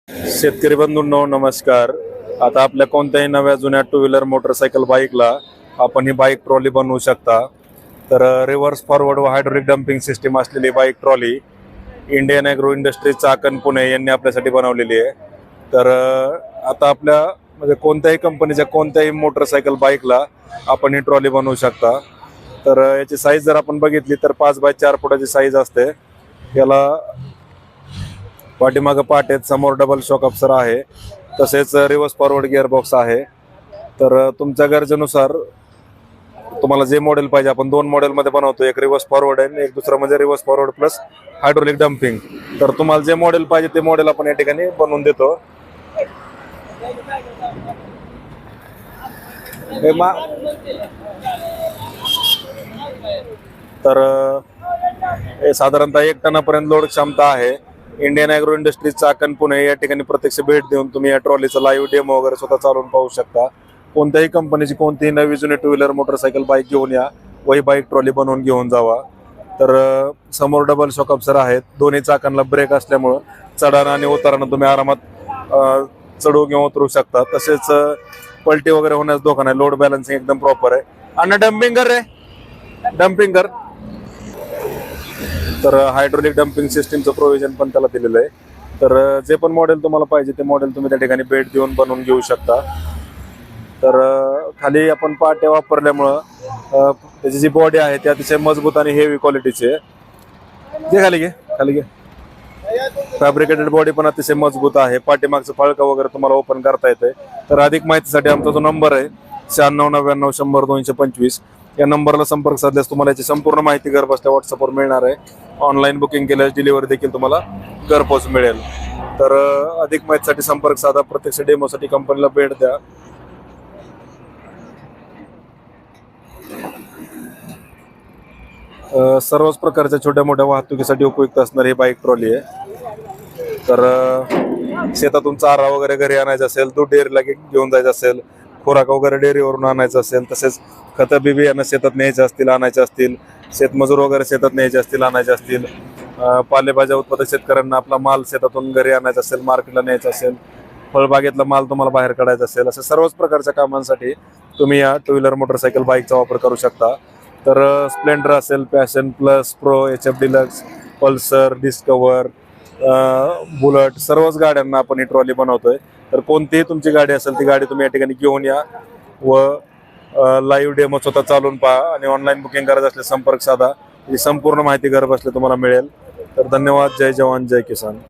शेतकरी बंधूंनो नमस्कार. आता आपल्या कोणत्याही नव्या जुन्या टू व्हीलर मोटरसायकल बाईकला आपण ही बाईक ट्रॉली बनवू शकता. तर रिव्हर्स फॉरवर्ड व हायड्रोलिक डम्पिंग सिस्टीम असलेली bike trolley Indian agro industries Chakan Pune यांनी आपल्यासाठी बनवलेली आहे. तर आता आपल्या म्हणजे कोणत्याही कंपनीच्या कोणत्याही मोटरसायकल बाईकला आपण ही ट्रॉली बनवू शकता. तर याची साईज जर आपण बघितली तर 5x4 फुटाची साईज असते. याला पाठीमागं पाट आहेत, समोर डबल शॉक अप्सर आहे, तसेच रिव्हर्स फॉरवर्ड गिअरबॉक्स आहे. तर तुमच्या गरजेनुसार तुम्हाला जे मॉडेल पाहिजे आपण दोन मॉडेलमध्ये बनवतो, एक रिव्हर्स फॉरवर्ड आहे, एक दुसरं म्हणजे reverse forward plus hydraulic dumping. तर तुम्हाला जे मॉडेल पाहिजे ते मॉडेल आपण या ठिकाणी बनवून देतो. तर हे साधारणतः 1 टनापर्यंत लोड क्षमता आहे. Indian agro industries Chakan Pune या ठिकाणी प्रत्यक्ष भेट देऊन तुम्ही या ट्रॉलीचा लाईव्ह डेमो वगैरे स्वतः चालवून पाहू शकता. कोणत्याही कंपनीची कोणतीही नवी जुनी टू व्हीलर मोटरसायकल बाईक घेऊन या, वही बाईक ट्रॉली बनवून घेऊन जावा. तर समोर डबल शॉक अप्सर आहेत, दोन्ही चाकांना ब्रेक असल्यामुळं चढाणं आणि उतारणं तुम्ही आरामात चढू किंवा उतरू शकता. तसेच पलटी वगैरे होण्यास धोका नाही. लोड बॅलन्सिंग एकदम प्रॉपर आहे. अण्णा डम्पिंग कर रे, डम्पिंग कर. तर हायड्रोलिक डम्पिंग सिस्टीमचं प्रोव्हिजन पण त्याला दिलेलं आहे. तर जे पण मॉडेल तुम्हाला पाहिजे ते मॉडेल तुम्ही त्या ठिकाणी भेट देऊन बनवून घेऊ शकता. तर खाली आपण पाट्या वापरल्यामुळं त्याची जी बॉडी आहे ती अतिशय मजबूत आणि हेवी क्वालिटीची आहे. घे खाली, घे खाली, घे. फॅब्रिकेटेड बॉडी पण अतिशय मजबूत आहे. पाठीमागचं फळकं वगैरे तुम्हाला ओपन करता येते. तर अधिक माहितीसाठी आमचा जो नंबर आहे 9699 100 225 या नंबरला संपर्क साधल्यास तुम्हाला याची संपूर्ण माहिती घरबसल्या व्हॉट्सअपवर मिळणार आहे. ऑनलाईन बुकिंग केल्यास डिलिव्हरी देखील तुम्हाला घरपोच मिळेल. तर अधिक माहितीसाठी संपर्क साधा, प्रत्यक्ष डेमोसाठी कंपनीला भेट द्या. सर्वच प्रकारच्या छोट्या मोठ्या वाहतुकीसाठी उपयुक्त असणारी ही बाईक ट्रॉली आहे. तर शेतातून चारा वगैरे घरी आणायचा असेल, दूध डेअरीला घेऊन जायचं असेल, खुराक वगैरे डेअरीवरून आणायचं असेल, तसेच खतं बी बियाणं शेतात न्यायचे असतील आणायचे असतील, शेतमजूर वगैरे शेतात न्यायचे असतील आणायचे असतील, पालेभाज्या उत्पादक शेतकऱ्यांना आपला माल शेतातून घरी आणायचा असेल, मार्केटला न्यायचा असेल, फळबागेतला माल तुम्हाला बाहेर काढायचा असेल, अशा सर्वच प्रकारच्या कामांसाठी तुम्ही या टू व्हीलर मोटरसायकल बाईकचा वापर करू शकता. तर स्प्लेंडर असेल, Passion Plus, Pro, HF Deluxe, Pulsar, Discover, Bullet सर्वच गाड्यांना आपण ही ट्रॉली बनवतोय. तर कोणतीही तुमची गाडी असेल ती गाडी तुम्ही या ठिकाणी घेऊन या व लाईव्ह डेमो स्वतः चालून पहा आणि ऑनलाईन बुकिंग करायचं असल्यास संपर्क साधा. ही संपूर्ण माहिती घर बसल्या तुम्हाला मिळेल. तर धन्यवाद. जय जवान जय किसान.